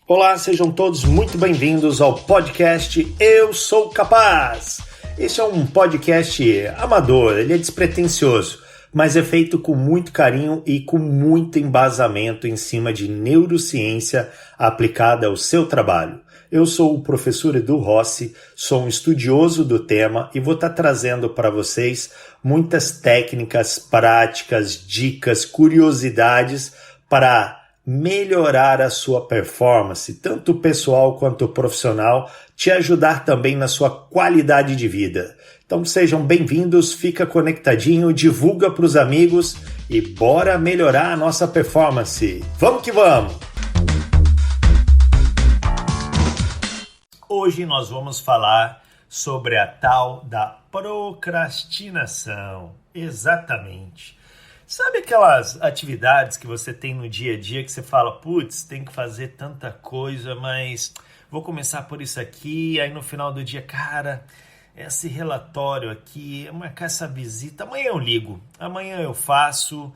Olá, sejam todos muito bem-vindos ao podcast Eu Sou Capaz. Esse é um podcast amador, ele é despretensioso, mas é feito com muito carinho e com muito embasamento em cima de neurociência aplicada ao seu trabalho. Eu sou o professor Edu Rossi, sou um estudioso do tema e vou estar trazendo para vocês muitas técnicas, práticas, dicas, curiosidades para melhorar a sua performance, tanto pessoal quanto profissional, te ajudar também na sua qualidade de vida. Então sejam bem-vindos, fica conectadinho, divulga para os amigos e bora melhorar a nossa performance. Vamos que vamos! Hoje nós vamos falar sobre a tal da procrastinação. Exatamente. Sabe aquelas atividades que você tem no dia a dia que você fala, putz, tem que fazer tanta coisa, mas vou começar por isso aqui, aí no final do dia, cara, esse relatório aqui, marcar essa visita, amanhã eu ligo, amanhã eu faço,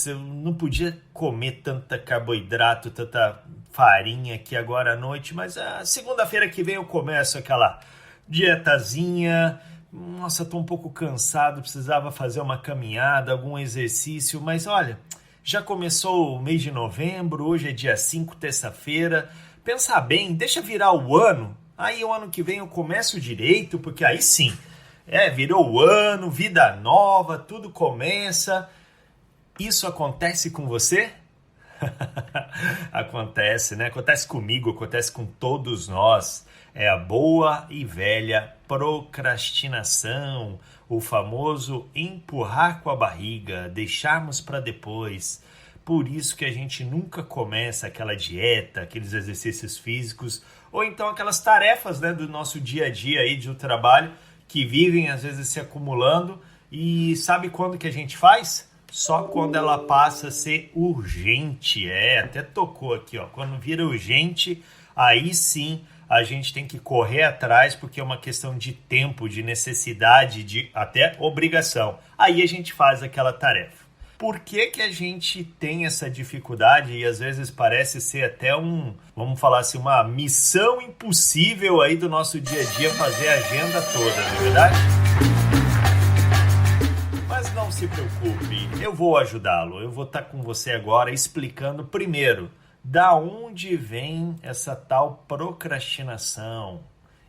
eu não podia comer tanta carboidrato, tanta farinha aqui agora à noite, mas segunda-feira que vem eu começo aquela dietazinha. Nossa, tô um pouco cansado, precisava fazer uma caminhada, algum exercício, mas olha, já começou o mês de novembro, hoje é dia 5, terça-feira, pensa bem, deixa virar o ano, aí o ano que vem eu começo direito, porque aí sim, virou o ano, vida nova, tudo começa. Isso acontece com você? Acontece, né? Acontece comigo, acontece com todos nós. É a boa e velha procrastinação, o famoso empurrar com a barriga, deixarmos para depois. Por isso que a gente nunca começa aquela dieta, aqueles exercícios físicos, ou então aquelas tarefas, né, do nosso dia a dia aí do trabalho, que vivem às vezes se acumulando. E sabe quando que a gente faz? Só quando ela passa a ser urgente. Até tocou aqui, ó. Quando vira urgente, aí sim a gente tem que correr atrás, porque é uma questão de tempo, de necessidade, de até obrigação. Aí a gente faz aquela tarefa. Por que que a gente tem essa dificuldade e às vezes parece ser até vamos falar assim, uma missão impossível aí do nosso dia a dia fazer a agenda toda, não é verdade? Mas não se preocupe, eu vou ajudá-lo. Eu vou estar com você agora explicando primeiro da onde vem essa tal procrastinação.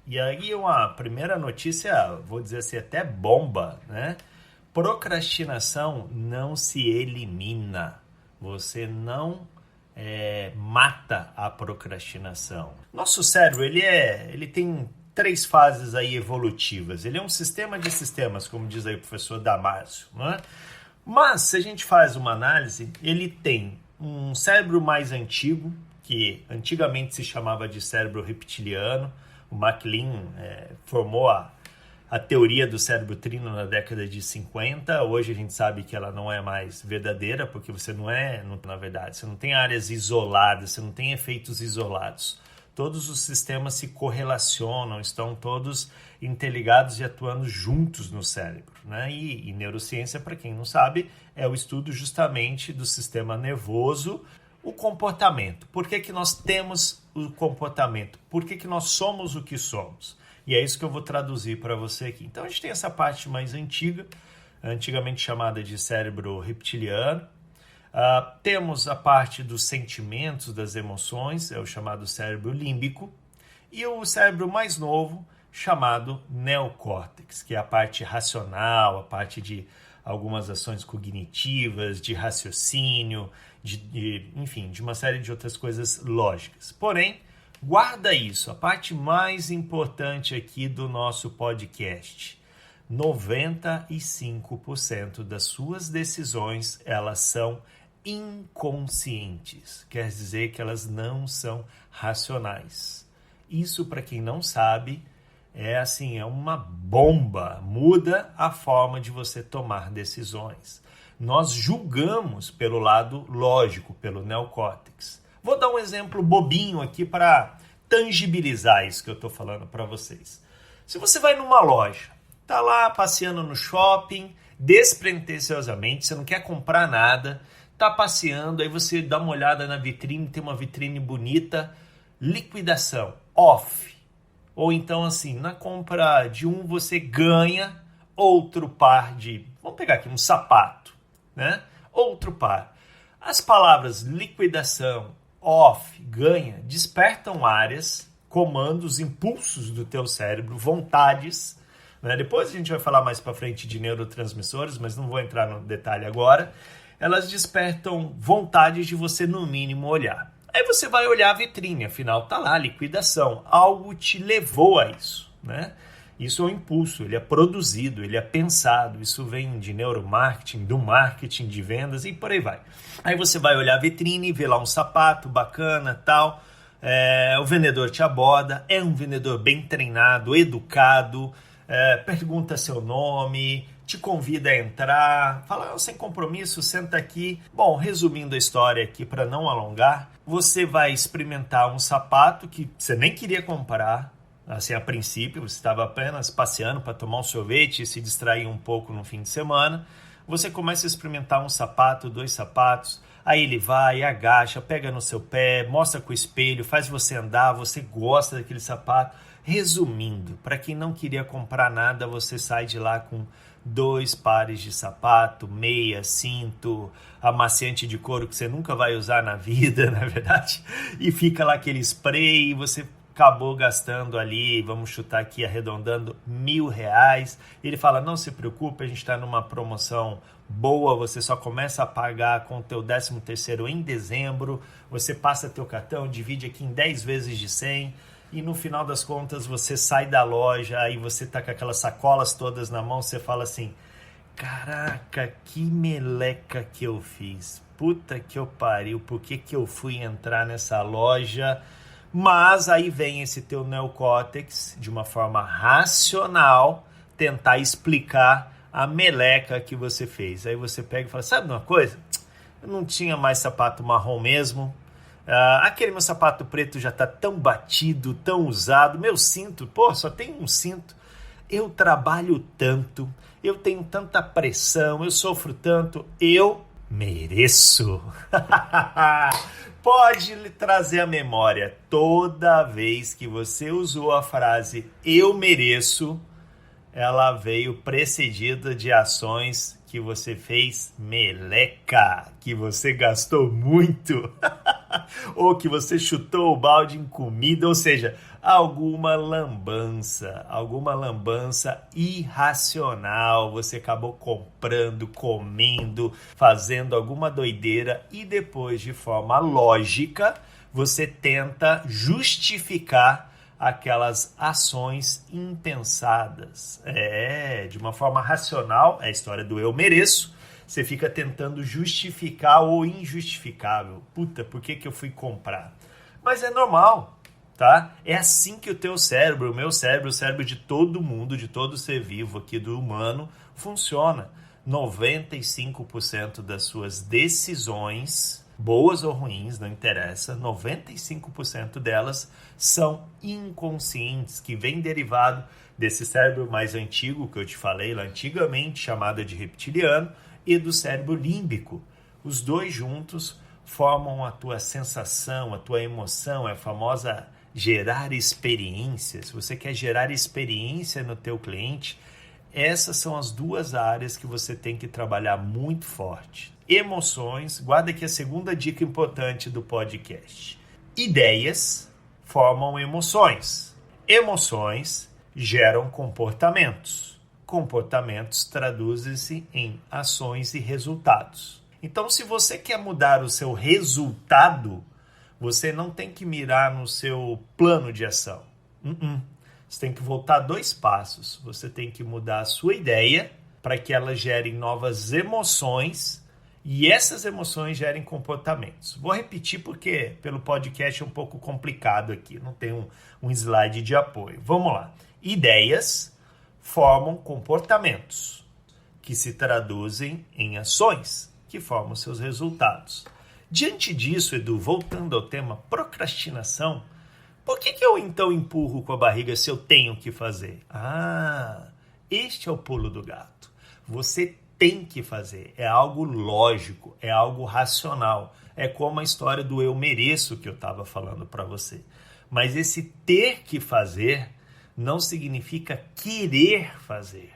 E aí uma primeira notícia, vou dizer assim, até bomba, né? Procrastinação não se elimina. Você não mata a procrastinação. Nosso cérebro, ele tem 3 fases aí evolutivas. Ele é um sistema de sistemas, como diz aí o professor Damasio, né? Mas, se a gente faz uma análise, ele tem um cérebro mais antigo, que antigamente se chamava de cérebro reptiliano. O MacLean formou a teoria do cérebro trino na década de 50. Hoje a gente sabe que ela não é mais verdadeira, porque você na verdade, você não tem áreas isoladas, você não tem efeitos isolados. Todos os sistemas se correlacionam, estão todos interligados e atuando juntos no cérebro, né? E neurociência, para quem não sabe, é o estudo justamente do sistema nervoso, o comportamento. Por que que nós temos o comportamento? Por que que nós somos o que somos? E é isso que eu vou traduzir para você aqui. Então a gente tem essa parte mais antiga, antigamente chamada de cérebro reptiliano. Temos a parte dos sentimentos, das emoções, é o chamado cérebro límbico, e o cérebro mais novo, chamado neocórtex, que é a parte racional, a parte de algumas ações cognitivas, de raciocínio, enfim, de uma série de outras coisas lógicas. Porém, guarda isso, a parte mais importante aqui do nosso podcast. 95% das suas decisões, elas são inconscientes, quer dizer que elas não são racionais. Isso, para quem não sabe, é uma bomba, muda a forma de você tomar decisões. Nós julgamos pelo lado lógico, pelo neocórtex. Vou dar um exemplo bobinho aqui para tangibilizar isso que eu estou falando para vocês. Se você vai numa loja, tá lá passeando no shopping, despretensiosamente, você não quer comprar nada, Tá passeando, aí você dá uma olhada na vitrine, tem uma vitrine bonita, liquidação, off. Ou então assim, na compra de um você ganha outro par de, vamos pegar aqui um sapato, né? Outro par. As palavras liquidação, off, ganha, despertam áreas, comandos, impulsos do teu cérebro, vontades, né? Depois a gente vai falar mais para frente de neurotransmissores, mas não vou entrar no detalhe agora. Elas despertam vontade de você, no mínimo, olhar. Aí você vai olhar a vitrine, afinal tá lá, liquidação. Algo te levou a isso, né? Isso é um impulso, ele é produzido, ele é pensado. Isso vem de neuromarketing, do marketing de vendas e por aí vai. Aí você vai olhar a vitrine, vê lá um sapato bacana, tal. O vendedor te aborda, é um vendedor bem treinado, educado, pergunta seu nome, te convida a entrar, fala, sem compromisso, senta aqui. Bom, resumindo a história aqui para não alongar, você vai experimentar um sapato que você nem queria comprar, assim, a princípio, você estava apenas passeando para tomar um sorvete e se distrair um pouco no fim de semana. Você começa a experimentar um sapato, 2 sapatos, aí ele vai, agacha, pega no seu pé, mostra com o espelho, faz você andar, você gosta daquele sapato. Resumindo, para quem não queria comprar nada, você sai de lá com 2 pares de sapato, meia, cinto, amaciante de couro que você nunca vai usar na vida, na verdade, e fica lá aquele spray e você acabou gastando ali, vamos chutar aqui, arredondando, R$1.000. Ele fala, não se preocupe, a gente está numa promoção boa, você só começa a pagar com o teu 13º em dezembro, você passa teu cartão, divide aqui em 10 vezes de 100, e no final das contas você sai da loja, aí você tá com aquelas sacolas todas na mão, você fala assim, caraca, que meleca que eu fiz, puta que eu pariu, por que eu fui entrar nessa loja? Mas aí vem esse teu neocórtex, de uma forma racional, tentar explicar a meleca que você fez. Aí você pega e fala, sabe uma coisa? Eu não tinha mais sapato marrom mesmo. Aquele meu sapato preto já tá tão batido, tão usado. Meu cinto, só tem um cinto. Eu trabalho tanto, eu tenho tanta pressão, eu sofro tanto, eu mereço. Pode lhe trazer à memória, toda vez que você usou a frase eu mereço, ela veio precedida de ações que você fez meleca, que você gastou muito, ou que você chutou o balde em comida, ou seja, alguma lambança irracional, você acabou comprando, comendo, fazendo alguma doideira e depois, de forma lógica, você tenta justificar aquelas ações impensadas. De uma forma racional, é a história do eu mereço, você fica tentando justificar o injustificável. Puta, por que eu fui comprar? Mas é normal, tá? É assim que o teu cérebro, o meu cérebro, o cérebro de todo mundo, de todo ser vivo aqui do humano, funciona. 95% das suas decisões, boas ou ruins, não interessa, 95% delas são inconscientes, que vem derivado desse cérebro mais antigo que eu te falei, lá antigamente chamado de reptiliano, e do cérebro límbico. Os dois juntos formam a tua sensação, a tua emoção, é a famosa gerar experiência. Se você quer gerar experiência no teu cliente, essas são as 2 áreas que você tem que trabalhar muito forte. Emoções, guarda aqui a segunda dica importante do podcast. Ideias formam emoções. Emoções geram comportamentos. Comportamentos traduzem-se em ações e resultados. Então, se você quer mudar o seu resultado, você não tem que mirar no seu plano de ação. Você tem que voltar 2 passos. Você tem que mudar a sua ideia para que ela gere novas emoções e essas emoções gerem comportamentos. Vou repetir porque pelo podcast é um pouco complicado aqui. Não tem um slide de apoio. Vamos lá. Ideias formam comportamentos que se traduzem em ações que formam seus resultados. Diante disso, Edu, voltando ao tema procrastinação, por que eu então empurro com a barriga se eu tenho que fazer? Este é o pulo do gato. Você tem que fazer, é algo lógico, é algo racional. É como a história do eu mereço que eu estava falando para você. Mas esse ter que fazer não significa querer fazer.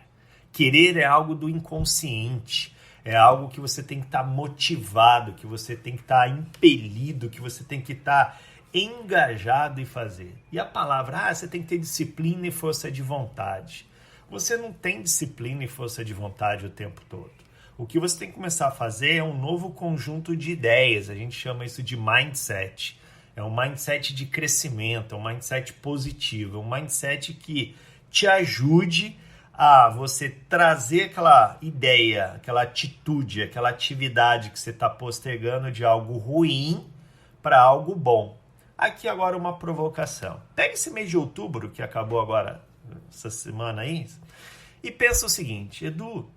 Querer é algo do inconsciente, é algo que você tem que estar motivado, que você tem que estar impelido, que você tem que estar engajado em fazer. E a palavra, você tem que ter disciplina e força de vontade. Você não tem disciplina e força de vontade o tempo todo. O que você tem que começar a fazer é um novo conjunto de ideias. A gente chama isso de mindset. É um mindset de crescimento, é um mindset positivo, é um mindset que te ajude a você trazer aquela ideia, aquela atitude, aquela atividade que você está postergando de algo ruim para algo bom. Aqui agora uma provocação. Pega esse mês de outubro, que acabou agora, essa semana aí, e pensa o seguinte: Edu,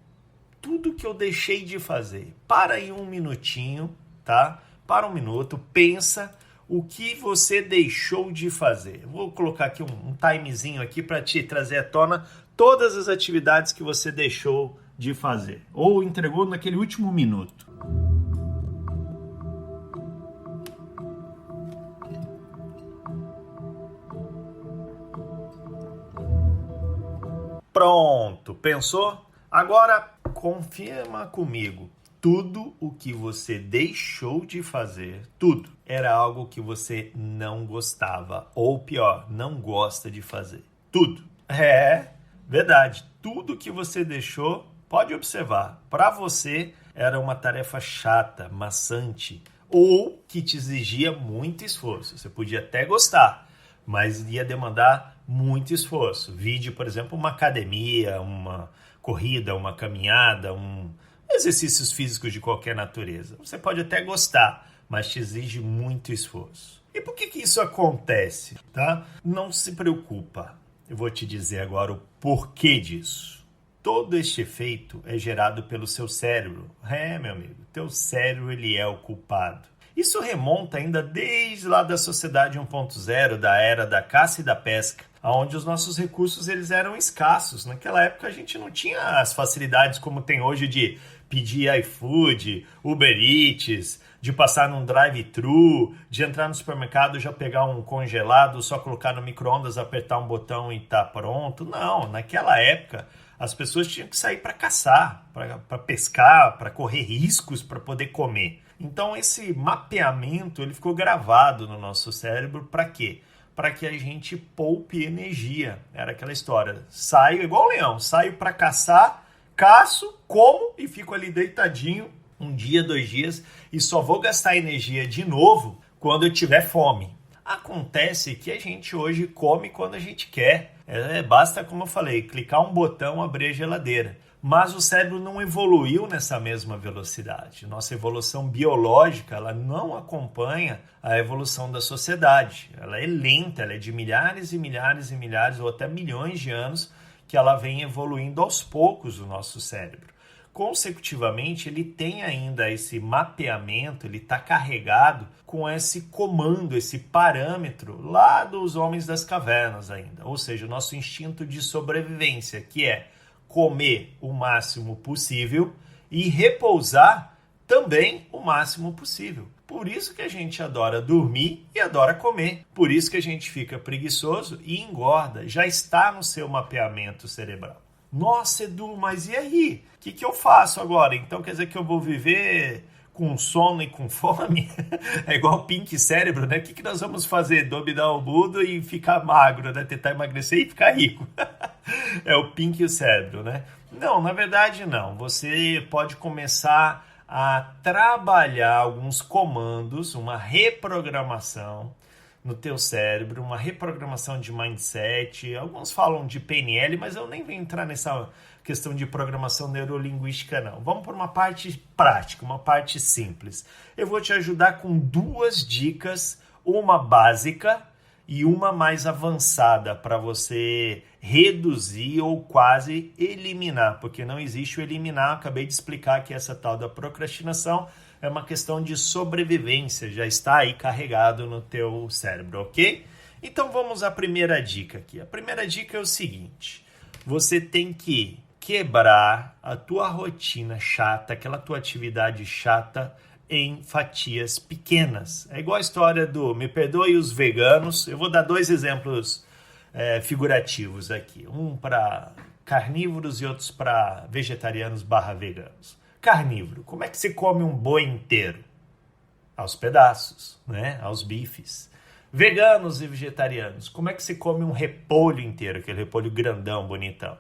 tudo que eu deixei de fazer, para aí um minutinho, tá? Para um minuto, pensa o que você deixou de fazer. Eu vou colocar aqui um timezinho aqui para te trazer à tona todas as atividades que você deixou de fazer ou entregou naquele último minuto. Pronto, pensou? Agora confirma comigo. Tudo o que você deixou de fazer, tudo, era algo que você não gostava. Ou pior, não gosta de fazer. Tudo. É verdade. Tudo que você deixou, pode observar, para você era uma tarefa chata, maçante, ou que te exigia muito esforço. Você podia até gostar, mas ia demandar muito esforço. Vide, por exemplo, uma academia, uma corrida, uma caminhada, exercícios físicos de qualquer natureza. Você pode até gostar, mas te exige muito esforço. E por que isso acontece? Tá? Não se preocupa. Eu vou te dizer agora o porquê disso. Todo este efeito é gerado pelo seu cérebro. Meu amigo, teu cérebro ele é o culpado. Isso remonta ainda desde lá da sociedade 1.0, da era da caça e da pesca, onde os nossos recursos eles eram escassos. Naquela época a gente não tinha as facilidades como tem hoje de pedir iFood, Uber Eats, de passar num drive-thru, de entrar no supermercado, já pegar um congelado, só colocar no micro-ondas, apertar um botão e tá pronto. Não, naquela época as pessoas tinham que sair para caçar, para pescar, para correr riscos para poder comer. Então esse mapeamento ele ficou gravado no nosso cérebro para quê? Para que a gente poupe energia. Era aquela história, saio igual o leão, saio para caçar, caço, como e fico ali deitadinho um dia, 2 dias e só vou gastar energia de novo quando eu tiver fome. Acontece que a gente hoje come quando a gente quer. Basta, como eu falei, clicar um botão, abrir a geladeira. Mas o cérebro não evoluiu nessa mesma velocidade. Nossa evolução biológica ela não acompanha a evolução da sociedade. Ela é lenta, ela é de milhares e milhares e milhares ou até milhões de anos que ela vem evoluindo aos poucos o nosso cérebro. Consecutivamente, ele tem ainda esse mapeamento, ele está carregado com esse comando, esse parâmetro lá dos homens das cavernas ainda. Ou seja, o nosso instinto de sobrevivência, que é comer o máximo possível e repousar também o máximo possível. Por isso que a gente adora dormir e adora comer. Por isso que a gente fica preguiçoso e engorda. Já está no seu mapeamento cerebral. Nossa, Edu, mas e aí? O que eu faço agora? Então quer dizer que eu vou viver com sono e com fome? É igual Pink Cérebro, né? O que nós vamos fazer? Dominar o mundo e ficar magro, né? Tentar emagrecer e ficar rico. É o Pink Cérebro, né? Não, na verdade não. Você pode começar a trabalhar alguns comandos, uma reprogramação no teu cérebro, uma reprogramação de mindset. Alguns falam de PNL, mas eu nem vou entrar nessa questão de programação neurolinguística, não. Vamos por uma parte prática, uma parte simples. Eu vou te ajudar com 2 dicas, uma básica e uma mais avançada para você reduzir ou quase eliminar, porque não existe o eliminar. Acabei de explicar que essa tal da procrastinação é uma questão de sobrevivência, já está aí carregado no teu cérebro, ok? Então vamos à primeira dica aqui. A primeira dica é o seguinte: você tem que quebrar a tua rotina chata, aquela tua atividade chata em fatias pequenas. É igual a história do, me perdoe os veganos, eu vou dar 2 exemplos figurativos aqui. Um para carnívoros e outros para vegetarianos / veganos. Carnívoro, como é que se come um boi inteiro? Aos pedaços, né? Aos bifes. Veganos e vegetarianos, como é que se come um repolho inteiro, aquele repolho grandão, bonitão?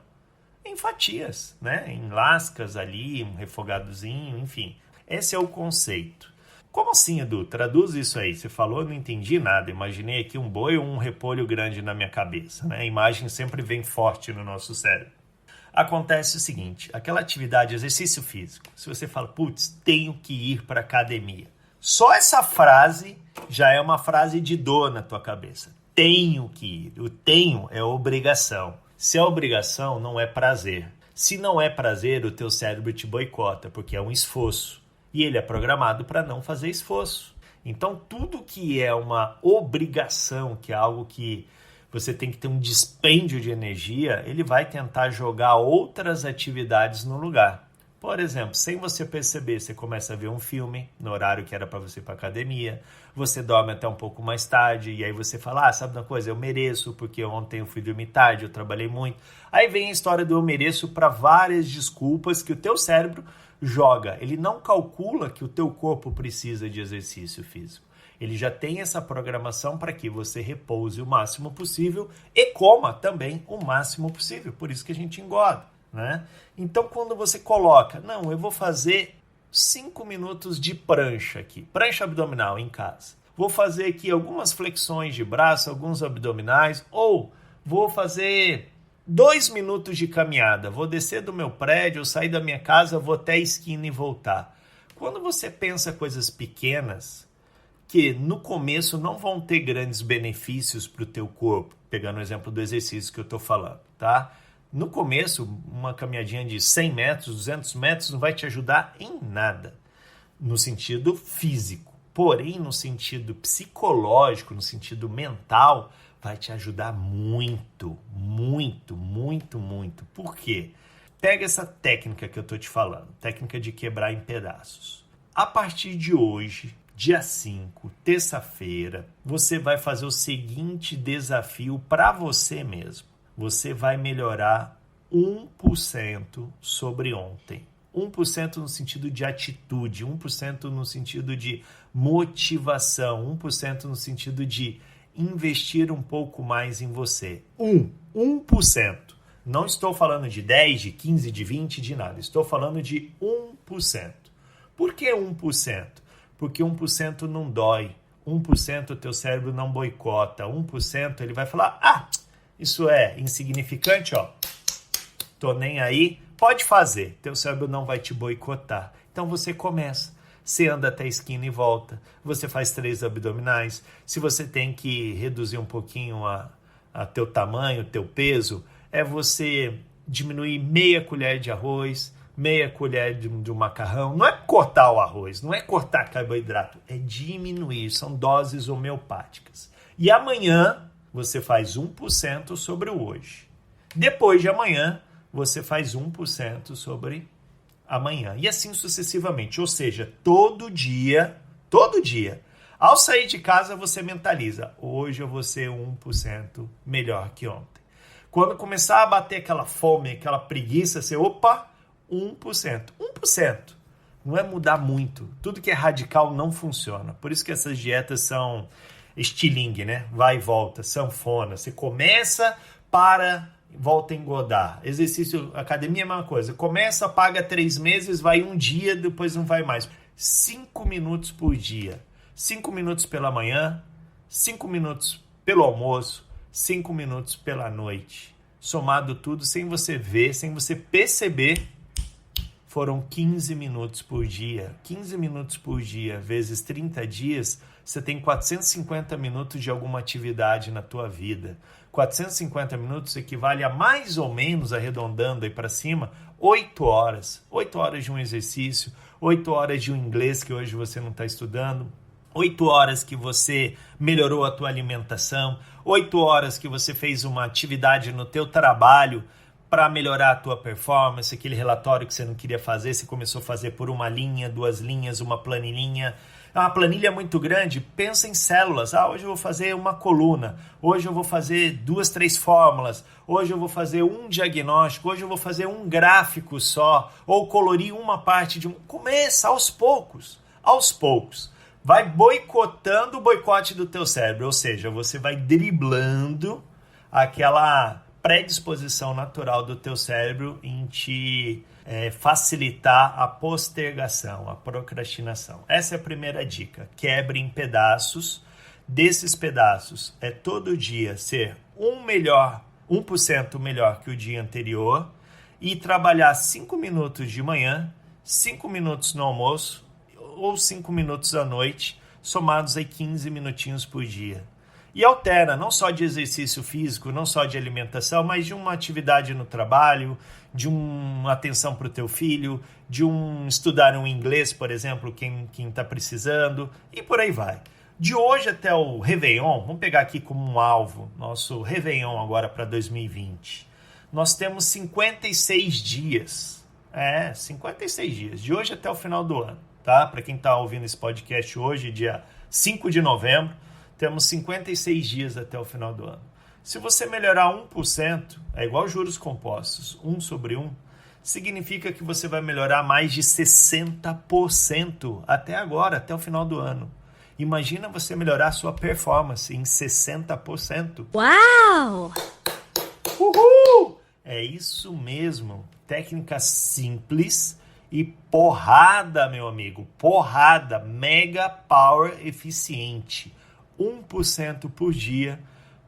Em fatias, né? Em lascas ali, um refogadozinho, enfim. Esse é o conceito. Como assim, Edu? Traduz isso aí. Você falou, eu não entendi nada. Imaginei aqui um boi ou um repolho grande na minha cabeça, né? A imagem sempre vem forte no nosso cérebro. Acontece o seguinte, aquela atividade, exercício físico, se você fala, putz, tenho que ir para academia. Só essa frase já é uma frase de dor na tua cabeça. Tenho que ir. O tenho é obrigação. Se é obrigação, não é prazer. Se não é prazer, o teu cérebro te boicota, porque é um esforço. E ele é programado para não fazer esforço. Então, tudo que é uma obrigação, que é algo que você tem que ter um dispêndio de energia, ele vai tentar jogar outras atividades no lugar. Por exemplo, sem você perceber, você começa a ver um filme no horário que era para você ir para academia, você dorme até um pouco mais tarde, e aí você fala, sabe uma coisa, eu mereço, porque ontem eu fui dormir tarde, eu trabalhei muito. Aí vem a história do eu mereço para várias desculpas que o teu cérebro joga. Ele não calcula que o teu corpo precisa de exercício físico. Ele já tem essa programação para que você repouse o máximo possível e coma também o máximo possível. Por isso que a gente engorda, né? Então, quando você coloca, não, eu vou fazer 5 minutos de prancha aqui, prancha abdominal em casa. Vou fazer aqui algumas flexões de braço, alguns abdominais, ou vou fazer 2 minutos de caminhada. Vou descer do meu prédio, sair da minha casa, vou até a esquina e voltar. Quando você pensa coisas pequenas, que no começo não vão ter grandes benefícios para o teu corpo, pegando o exemplo do exercício que eu estou falando, tá? No começo, uma caminhadinha de 100 metros, 200 metros não vai te ajudar em nada, no sentido físico. Porém, no sentido psicológico, no sentido mental, vai te ajudar muito, muito, muito, muito. Por quê? Pega essa técnica que eu estou te falando, técnica de quebrar em pedaços. A partir de hoje, dia 5, terça-feira, você vai fazer o seguinte desafio para você mesmo. Você vai melhorar 1% sobre ontem. 1% no sentido de atitude, 1% no sentido de motivação, 1% no sentido de investir um pouco mais em você. 1%. Não estou falando de 10, de 15, de 20, de nada. Estou falando de 1%. Por que 1%? Porque 1% não dói. 1% o teu cérebro não boicota. 1% ele vai falar, isso é insignificante, tô nem aí. Pode fazer, teu cérebro não vai te boicotar. Então você começa. Você anda até a esquina e volta. Você faz 3 abdominais. Se você tem que reduzir um pouquinho a teu tamanho, teu peso, é você diminuir meia colher de arroz, meia colher de um macarrão. Não é cortar o arroz, não é cortar carboidrato, é diminuir. São doses homeopáticas. E amanhã você faz 1% sobre o hoje. Depois de amanhã, você faz 1% sobre amanhã. E assim sucessivamente. Ou seja, todo dia, ao sair de casa, você mentaliza. Hoje eu vou ser 1% melhor que ontem. Quando começar a bater aquela fome, aquela preguiça, você, 1%. 1%. Não é mudar muito. Tudo que é radical não funciona. Por isso que essas dietas são estilingue, né? Vai e volta, sanfona. Você começa, volta a engordar. Exercício, academia é a mesma coisa. Começa, paga 3 meses, vai um dia, depois não vai mais. 5 minutos por dia. 5 minutos pela manhã, 5 minutos pelo almoço, 5 minutos pela noite. Somado tudo, sem você ver, sem você perceber, foram 15 minutos por dia. 15 minutos por dia, vezes 30 dias, você tem 450 minutos de alguma atividade na tua vida. 450 minutos equivale a mais ou menos, arredondando aí para cima, 8 horas. 8 horas de um exercício, 8 horas de um inglês que hoje você não está estudando, 8 horas que você melhorou a tua alimentação, 8 horas que você fez uma atividade no teu trabalho para melhorar a tua performance, aquele relatório que você não queria fazer, você começou a fazer por uma linha, 2 linhas, uma planilhinha. Uma planilha muito grande, pensa em células. Hoje eu vou fazer uma coluna, hoje eu vou fazer 2, 3 fórmulas, hoje eu vou fazer um diagnóstico, hoje eu vou fazer um gráfico só, ou colorir uma parte de um... Começa aos poucos. Vai boicotando o boicote do teu cérebro, ou seja, você vai driblando aquela predisposição natural do teu cérebro em te facilitar a postergação, a procrastinação. Essa é a primeira dica. Quebre em pedaços. Desses pedaços, todo dia ser 1% melhor que o dia anterior e trabalhar 5 minutos de manhã, 5 minutos no almoço ou 5 minutos à noite, somados aí 15 minutinhos por dia. E altera, não só de exercício físico, não só de alimentação, mas de uma atividade no trabalho, de uma atenção para o teu filho, de estudar um inglês, por exemplo, quem está precisando, e por aí vai. De hoje até o Réveillon, vamos pegar aqui como um alvo, nosso Réveillon agora para 2020. Nós temos 56 dias. 56 dias, de hoje até o final do ano, tá? Para quem está ouvindo esse podcast hoje, dia 5 de novembro, temos 56 dias até o final do ano. Se você melhorar 1%, é igual juros compostos, 1 sobre 1, significa que você vai melhorar mais de 60% até agora, até o final do ano. Imagina você melhorar a sua performance em 60%. Uau! Uhul! É isso mesmo. Técnica simples e porrada, meu amigo. Porrada. Mega power eficiente. 1% por dia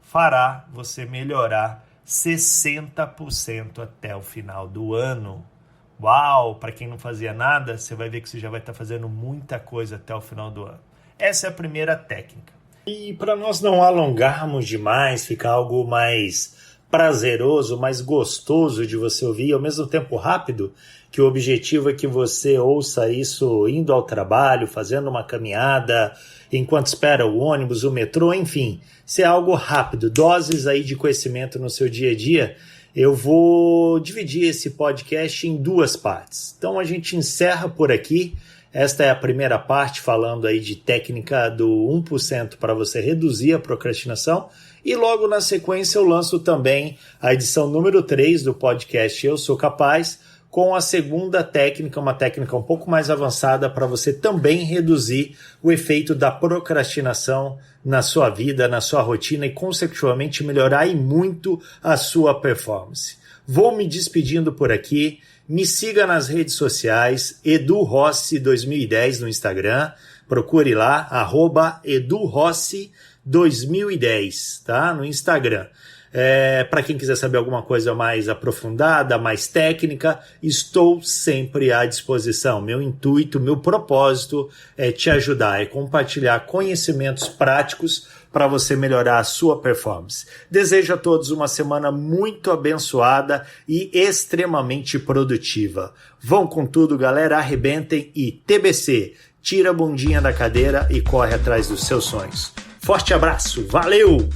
fará você melhorar 60% até o final do ano. Uau! Para quem não fazia nada, você vai ver que você já vai estar fazendo muita coisa até o final do ano. Essa é a primeira técnica. E para nós não alongarmos demais, ficar algo mais prazeroso, mais gostoso de você ouvir e ao mesmo tempo rápido, que o objetivo é que você ouça isso indo ao trabalho, fazendo uma caminhada, enquanto espera o ônibus, o metrô, enfim, se é algo rápido, doses aí de conhecimento no seu dia a dia, eu vou dividir esse podcast em 2 partes. Então a gente encerra por aqui. Esta é a primeira parte, falando aí de técnica do 1% para você reduzir a procrastinação. E logo na sequência eu lanço também a edição número 3 do podcast Eu Sou Capaz, com a segunda técnica, uma técnica um pouco mais avançada para você também reduzir o efeito da procrastinação na sua vida, na sua rotina e, consecutivamente, melhorar e muito a sua performance. Vou me despedindo por aqui. Me siga nas redes sociais, Edu Rossi 2010 no Instagram. Procure lá, @Edu Rossi 2010, tá? No Instagram. Para quem quiser saber alguma coisa mais aprofundada, mais técnica, estou sempre à disposição. Meu intuito, meu propósito é te ajudar, é compartilhar conhecimentos práticos para você melhorar a sua performance. Desejo a todos uma semana muito abençoada e extremamente produtiva. Vão com tudo, galera, arrebentem e TBC, tira a bundinha da cadeira e corre atrás dos seus sonhos. Forte abraço, valeu!